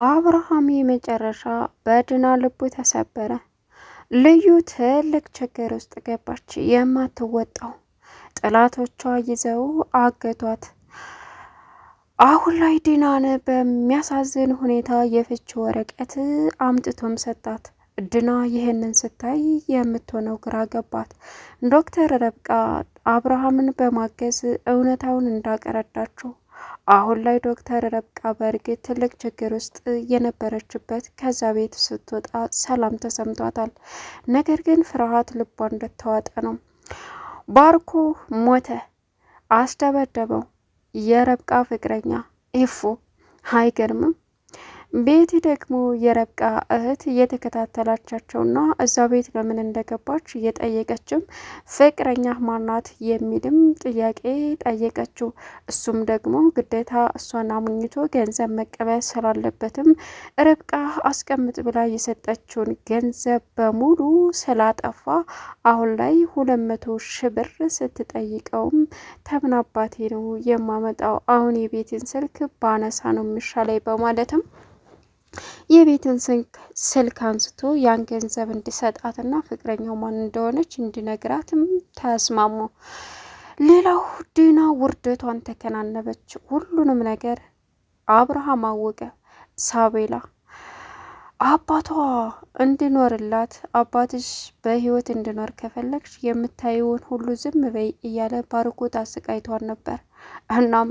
አብርሃም የመጨረሻ በድና ልቡ ተሰበረ። ልዩ ትልቅ ችግር ውስጥ ገባች። የማትወጣው ጠላቶቿ ይዘው አገቷት። አሁን ላይ ዲናን በሚያሳዝን ሁኔታ የፍች ወረቀት አምጥቶም ሰጣት። ድና ይህንን ስታይ የምትሆነው ግራ ገባት። ዶክተር ረብቃ አብርሃምን በማገዝ እውነታውን እንዳቀረዳችው አሁን ላይ ዶክተር ረብቃ በእርግጥ ትልቅ ችግር ውስጥ የነበረችበት ከዛ ቤት ስትወጣ ሰላም ተሰምቷታል። ነገር ግን ፍርሃት ልቧ እንደተዋጠ ነው። ባርኮ ሞተ። አስደበደበው የረብቃ ፍቅረኛ ኢፉ። አይገርምም? ቤቲ ደግሞ የረብቃ እህት እየተከታተላቻቸውና እዛ ቤት ለምን እንደገባች እየጠየቀችም ፍቅረኛ ማናት የሚልም ጥያቄ ጠየቀችው። እሱም ደግሞ ግዴታ እሷን አሙኝቶ ገንዘብ መቀበል ስላለበትም ረብቃ አስቀምጥ ብላ የሰጠችውን ገንዘብ በሙሉ ስላጠፋ አሁን ላይ 200,000 ብር ስትጠይቀውም ተምን አባቴ ነው የማመጣው፣ አሁን የቤትን ስልክ ባነሳ ነው የሚሻለኝ በማለትም የቤትን ስልክ አንስቶ ያን ገንዘብ እንዲሰጣትና ፍቅረኛው ማን እንደሆነች እንዲነግራትም ተስማሙ። ሌላው ዲና ውርደቷን ተከናነበች። ሁሉንም ነገር አብርሃም አወቀ። ሳቤላ አባቷ እንዲኖርላት አባትሽ በህይወት እንዲኖር ከፈለግሽ የምታየውን ሁሉ ዝም በይ እያለ ባርኮት አሰቃይቷን ነበር። እናም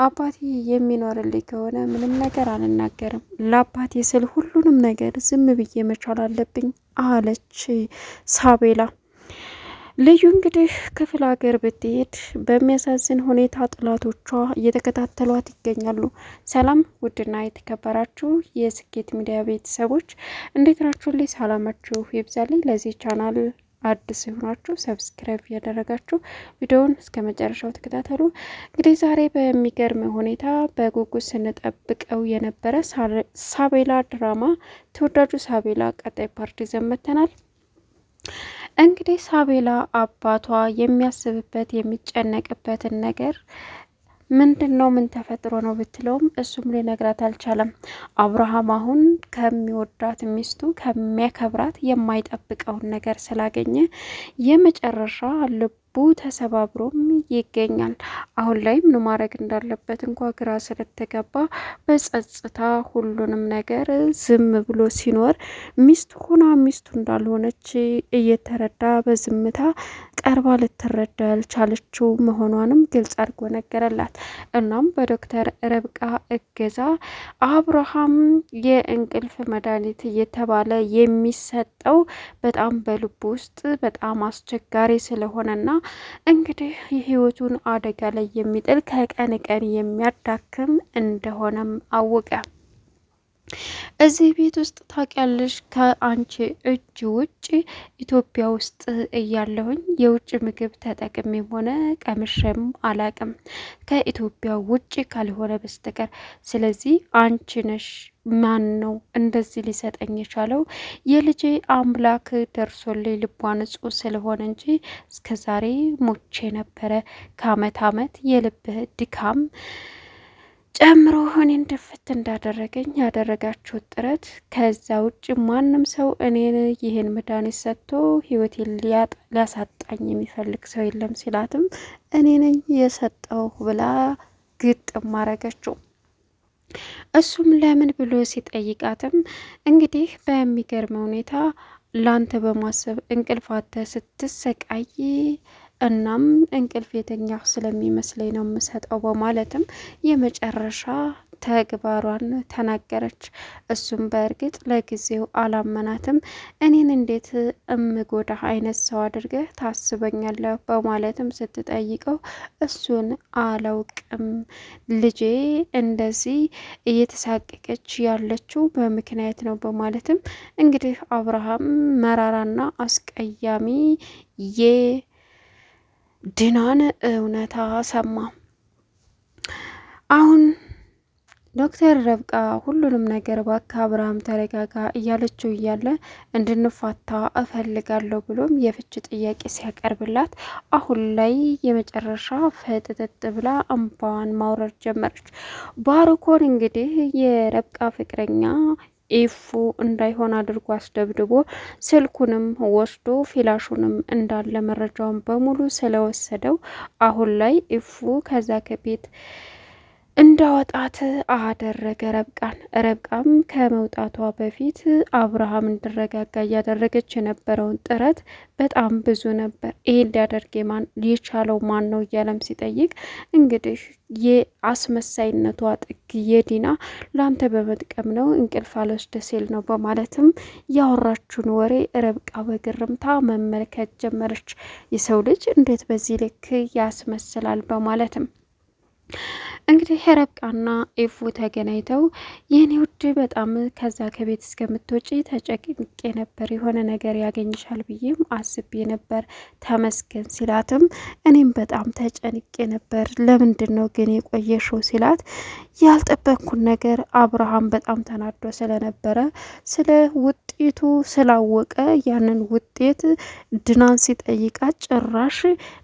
አባቴ የሚኖርልኝ ከሆነ ምንም ነገር አልናገርም፣ ለአባቴ ስል ሁሉንም ነገር ዝም ብዬ መቻል አለብኝ አለች ሳቤላ። ልዩ እንግዲህ ክፍለ ሀገር ብትሄድ በሚያሳዝን ሁኔታ ጥላቶቿ እየተከታተሏት ይገኛሉ። ሰላም ውድና የተከበራችሁ የስኬት ሚዲያ ቤተሰቦች እንዴት ናችሁ? ላይ ሰላማችሁ ይብዛልኝ። ለዚህ ቻናል አዲስ የሆናችሁ ሰብስክራይብ ያደረጋችሁ ቪዲዮውን እስከ መጨረሻው ተከታተሉ። እንግዲህ ዛሬ በሚገርም ሁኔታ በጉጉት ስንጠብቀው የነበረ ሳቤላ ድራማ ተወዳጁ ሳቤላ ቀጣይ ፓርቲ ዘመተናል። እንግዲህ ሳቤላ አባቷ የሚያስብበት የሚጨነቅበትን ነገር ምንድን ነው ምን ተፈጥሮ ነው ብትለውም እሱም ሊነግራት አልቻለም። አብርሃም አሁን ከሚወዳት ሚስቱ ከሚያከብራት የማይጠብቀውን ነገር ስላገኘ የመጨረሻ ልቡ ተሰባብሮም ይገኛል። አሁን ላይ ምን ማድረግ እንዳለበት እንኳ ግራ ስለተገባ በጸጽታ ሁሉንም ነገር ዝም ብሎ ሲኖር ሚስቱ ሆና ሚስቱ እንዳልሆነች እየተረዳ በዝምታ ቀርባ ልትረዳ ያልቻለችው መሆኗንም ግልጽ አድርጎ ነገረላት። እናም በዶክተር ረብቃ እገዛ አብርሃም የእንቅልፍ መድኃኒት እየተባለ የሚሰጠው በጣም በልቡ ውስጥ በጣም አስቸጋሪ ስለሆነና እንግዲህ የህይወቱን አደጋ ላይ የሚጥል ከቀን ቀን የሚያዳክም እንደሆነም አወቀ። እዚህ ቤት ውስጥ ታውቂያለሽ፣ ከአንቺ እጅ ውጭ ኢትዮጵያ ውስጥ እያለሁኝ የውጭ ምግብ ተጠቅሜም ሆነ ቀምሼም አላቅም ከኢትዮጵያ ውጭ ካልሆነ በስተቀር። ስለዚህ አንቺ ነሽ ማን ነው እንደዚህ ሊሰጠኝ የቻለው? የልጄ አምላክ ደርሶልኝ ልቧ ንጹሕ ስለሆነ እንጂ እስከዛሬ ሞቼ ነበረ። ከአመት አመት የልብህ ድካም ጨምሮ እኔን ድፍት እንዳደረገኝ ያደረጋችሁት ጥረት፣ ከዛ ውጭ ማንም ሰው እኔን ይህን መድኃኒት ሰጥቶ ህይወቴን ሊያሳጣኝ የሚፈልግ ሰው የለም ሲላትም እኔ ነኝ የሰጠው ብላ ግጥም ማረገችው። እሱም ለምን ብሎ ሲጠይቃትም እንግዲህ በሚገርም ሁኔታ ላንተ በማሰብ እንቅልፋተ ስትሰቃይ እናም እንቅልፍ የተኛሁ ስለሚመስለኝ ነው የምሰጠው በማለትም የመጨረሻ ተግባሯን ተናገረች። እሱም በእርግጥ ለጊዜው አላመናትም። እኔን እንዴት እምጎዳ አይነት ሰው አድርገህ ታስበኛለህ በማለትም ስትጠይቀው እሱን አላውቅም፣ ልጄ እንደዚህ እየተሳቀቀች ያለችው በምክንያት ነው በማለትም እንግዲህ አብርሃም መራራና አስቀያሚ የድናን እውነታ ሰማ። አሁን ዶክተር ረብቃ ሁሉንም ነገር እባክህ አብርሃም ተረጋጋ እያለችው እያለ እንድንፋታ እፈልጋለሁ ብሎም የፍች ጥያቄ ሲያቀርብላት አሁን ላይ የመጨረሻ ፈጥጥጥ ብላ እንባዋን ማውረድ ጀመረች። ባርኮን እንግዲህ የረብቃ ፍቅረኛ ኢፉ እንዳይሆን አድርጎ አስደብድቦ ስልኩንም ወስዶ ፊላሹንም እንዳለ መረጃውን በሙሉ ስለወሰደው አሁን ላይ ኢፉ ከዛ ከቤት እንዳወጣት አደረገ ረብቃም ከመውጣቷ በፊት አብርሃም እንዲረጋጋ እያደረገች የነበረውን ጥረት በጣም ብዙ ነበር። ይህ እንዲያደርግ የቻለው ማን ነው እያለም ሲጠይቅ እንግዲህ የአስመሳይነቷ ጥግ የዲና ላንተ በመጥቀም ነው እንቅልፍ አልወስድ ሲል ነው በማለትም ያወራችውን ወሬ ረብቃ በግርምታ መመልከት ጀመረች። የሰው ልጅ እንዴት በዚህ ልክ ያስመስላል በማለትም እንግዲህ ረብቃና ኢፉ ተገናኝተው የኔ ውድ በጣም ከዛ ከቤት እስከምትወጪ ተጨንቄ ነበር፣ የሆነ ነገር ያገኝሻል ብዬም አስቤ ነበር ተመስገን ሲላትም እኔም በጣም ተጨንቄ ነበር፣ ለምንድን ነው ግን የቆየሽው ሲላት ያልጠበቅኩን ነገር አብርሃም በጣም ተናዶ ስለነበረ ስለ ውጤቱ ስላወቀ ያንን ውጤት ድናን ሲጠይቃት ጭራሽ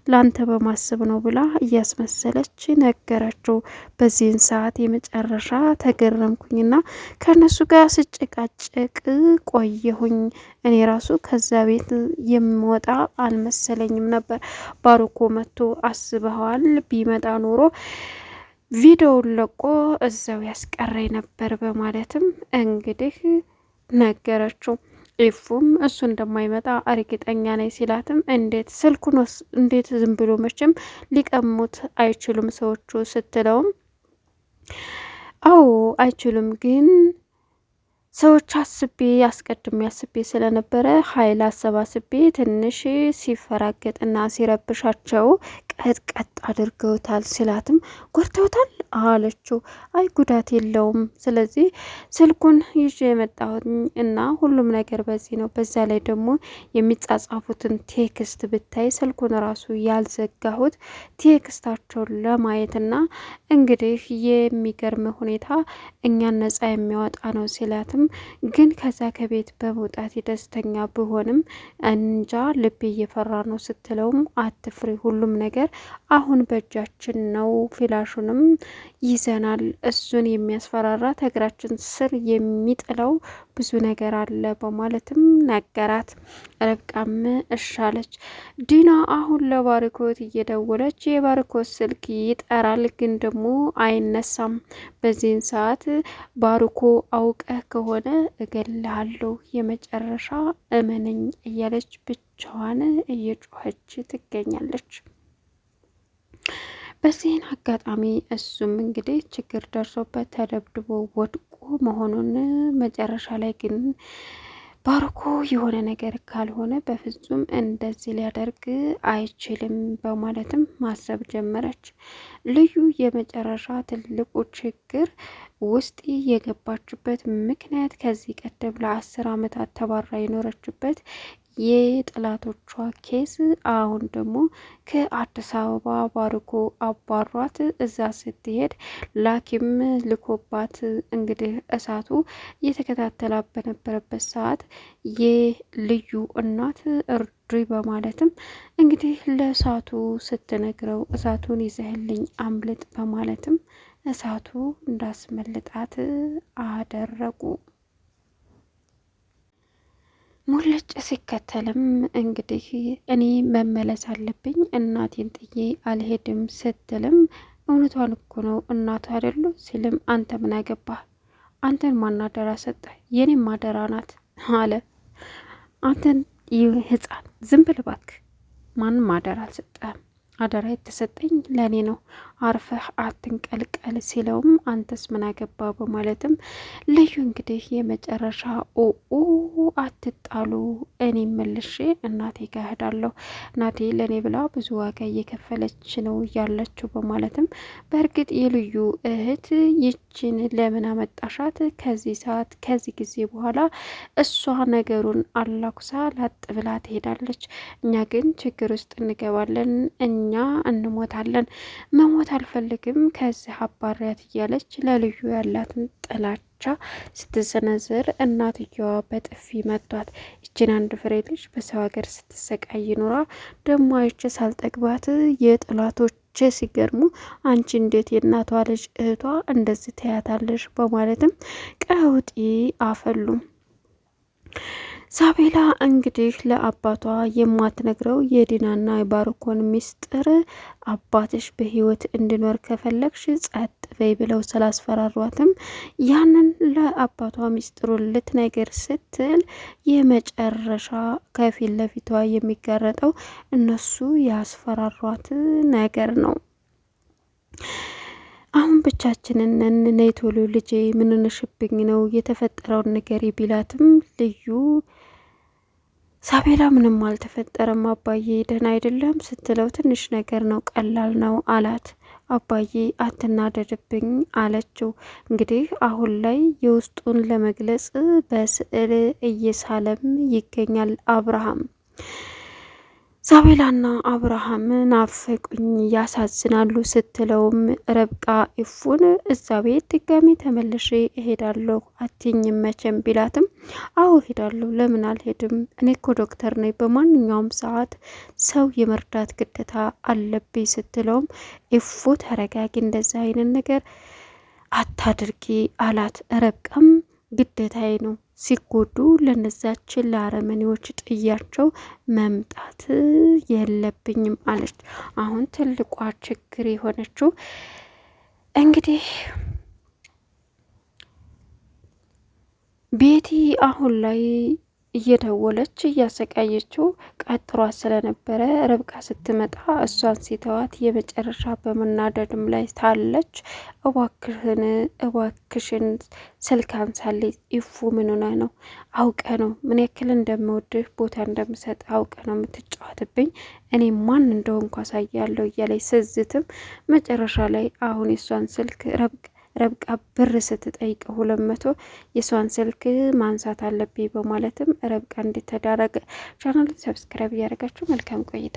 ላንተ በማሰብ ነው ብላ እያስመሰለች ነገረችው። በዚህን ሰዓት የመጨረሻ ተገረምኩኝና ከነሱ ጋር ስጨቃጨቅ ቆየሁኝ። እኔ ራሱ ከዛ ቤት የምወጣ አልመሰለኝም ነበር። ባርኮ መጥቶ አስበዋል ቢመጣ ኖሮ ቪዲዮውን ለቆ እዛው ያስቀረኝ ነበር በማለትም እንግዲህ ነገረችው። ኢፉም እሱ እንደማይመጣ እርግጠኛ ነኝ ሲላትም እንዴት ስልኩን እንዴት ዝም ብሎ መቼም ሊቀሙት አይችሉም ሰዎቹ ስትለውም አዎ አይችሉም ግን ሰዎች አስቀድሜ አስቤ ስለነበረ ኃይል አሰባስቤ ትንሽ ሲፈራገጥና ሲረብሻቸው ቀጥቀጥ አድርገውታል ሲላትም ጎድተውታል አለችው። አይ ጉዳት የለውም፣ ስለዚህ ስልኩን ይዤ የመጣሁት እና ሁሉም ነገር በዚህ ነው። በዛ ላይ ደግሞ የሚጻጻፉትን ቴክስት ብታይ ስልኩን ራሱ ያልዘጋሁት ቴክስታቸውን ለማየትና እንግዲህ የሚገርም ሁኔታ እኛን ነጻ የሚያወጣ ነው ሲላትም ግን ከዛ ከቤት በመውጣት ደስተኛ ብሆንም እንጃ ልቤ እየፈራ ነው ስትለውም አትፍሪ፣ ሁሉም ነገር አሁን በእጃችን ነው፣ ፊላሹንም ይዘናል፣ እሱን የሚያስፈራራ እግራችን ስር የሚጥለው ብዙ ነገር አለ በማለትም ነገራት። ረብቃም እሻለች። ዲና አሁን ለባርኮት እየደወለች የባርኮት ስልክ ይጠራል ግን ደግሞ አይነሳም። በዚህን ሰዓት ባርኮ አውቀህ ከሆነ እገልሃለሁ፣ የመጨረሻ እመነኝ እያለች ብቻዋን እየጮኸች ትገኛለች። በዚህን አጋጣሚ እሱም እንግዲህ ችግር ደርሶበት ተደብድቦ ወድቆ መሆኑን መጨረሻ ላይ ግን ባርኮ የሆነ ነገር ካልሆነ በፍጹም እንደዚህ ሊያደርግ አይችልም በማለትም ማሰብ ጀመረች። ልዩ የመጨረሻ ትልቁ ችግር ውስጥ የገባችበት ምክንያት ከዚህ ቀደም ለ10 ዓመታት ተባራ የኖረችበት የጥላቶቿ ኬስ አሁን ደግሞ ከአዲስ አበባ ባርኮ አባሯት እዛ ስትሄድ ላኪም ልኮባት እንግዲህ እሳቱ እየተከታተላ በነበረበት ሰዓት የልዩ እናት እርዱኝ በማለትም እንግዲህ ለእሳቱ ስትነግረው እሳቱን ይዘህልኝ አምልጥ በማለትም እሳቱ እንዳስመልጣት አደረጉ። ሙልጭ ሲከተልም እንግዲህ እኔ መመለስ አለብኝ እናቴን ጥዬ አልሄድም ስትልም እውነቷን እኮ ነው እናቱ አይደሉ ሲልም አንተ ምን አገባህ? አንተን ማናደራ ሰጠህ? የኔም ማደራ ናት አለ። አንተን ይህ ህፃን ዝም ብል እባክህ፣ ማንም ማደራ አልሰጠህም። አደራ የተሰጠኝ ለእኔ ነው፣ አርፈህ አትንቀልቀል ሲለውም አንተስ ምን አገባ በማለትም ልዩ እንግዲህ የመጨረሻ አትጣሉ፣ እኔ መልሼ እናቴ ጋር እሄዳለሁ፣ እናቴ ለእኔ ብላ ብዙ ዋጋ እየከፈለች ነው ያለችው በማለትም በእርግጥ የልዩ እህት ይችን ለምን አመጣሻት? ከዚህ ሰዓት ከዚህ ጊዜ በኋላ እሷ ነገሩን አላኩሳ ላጥ ብላ ትሄዳለች፣ እኛ ግን ችግር ውስጥ እንገባለን፣ እኛ እንሞታለን። መሞታ አልፈልግም ከዚህ አባሪያት እያለች ለልዩ ያላትን ጥላቻ ስትሰነዝር እናትየዋ በጥፊ መቷት። ይችን አንድ ፍሬ ልጅ በሰው ሀገር ስትሰቃይ ኑራ ደሞ አይቼ ሳልጠግባት የጥላቶች ሲገርሙ አንቺ እንዴት የእናቷ ልጅ እህቷ እንደዚህ ትያታለሽ? በማለትም ቀውጢ አፈሉ። ሳቤላ እንግዲህ ለአባቷ የማትነግረው የዲናና የባርኮን ሚስጥር አባትሽ በህይወት እንዲኖር ከፈለግሽ ጸጥ በይ ብለው ስላስፈራሯትም ያንን ለአባቷ ሚስጥሩን ልትነግር ስትል የመጨረሻ ከፊት ለፊቷ የሚጋረጠው እነሱ ያስፈራሯት ነገር ነው። አሁን ብቻችንን ነይ ቶሎ ልጄ ምንነሽብኝ ነው የተፈጠረውን ነገር ቢላትም ልዩ ሳቤላ ምንም አልተፈጠረም አባዬ ደህና አይደለም ስትለው ትንሽ ነገር ነው ቀላል ነው አላት። አባዬ አትናደድብኝ አለችው። እንግዲህ አሁን ላይ የውስጡን ለመግለጽ በስዕል እየሳለም ይገኛል አብርሃም። ሳቤላና አብርሃም ናፈቁኝ ያሳዝናሉ ስትለውም ረብቃ ኢፉን እዛ ቤት ድጋሚ ተመልሼ እሄዳለሁ አትኝም መቼም ቢላትም አዎ እሄዳለሁ ለምን አልሄድም እኔ እኮ ዶክተር ነኝ በማንኛውም ሰዓት ሰው የመርዳት ግዴታ አለብኝ ስትለውም ኢፉ ተረጋጊ እንደዛ አይነት ነገር አታድርጊ አላት። ረብቃም ግዴታዬ ነው ሲጎዱ ለነዛችን ለአረመኔዎች ጥያቸው መምጣት የለብኝም አለች። አሁን ትልቋ ችግር የሆነችው እንግዲህ ቤቲ አሁን ላይ እየደወለች እያሰቃየችው ቀጥሯት ስለነበረ ርብቃ ስትመጣ እሷን ሲተዋት የመጨረሻ በመናደድም ላይ ታለች። እባክሽን ስልክ አንሳልኝ ኢፉ ምን ሆነ ነው? አውቀ ነው ምን ያክል እንደምወድህ ቦታ እንደምሰጥ አውቀ ነው የምትጫወትብኝ እኔ ማን እንደሆንኩ አሳያለሁ እያለች ስዝትም መጨረሻ ላይ አሁን የሷን ስልክ ረብቃ ብር ስትጠይቀው 200 የሷን ስልክ ማንሳት አለብኝ በማለትም ረብቃ እንድትዳረግ ቻናሉን ሰብስክራይብ እያደረጋችሁ መልካም ቆይታ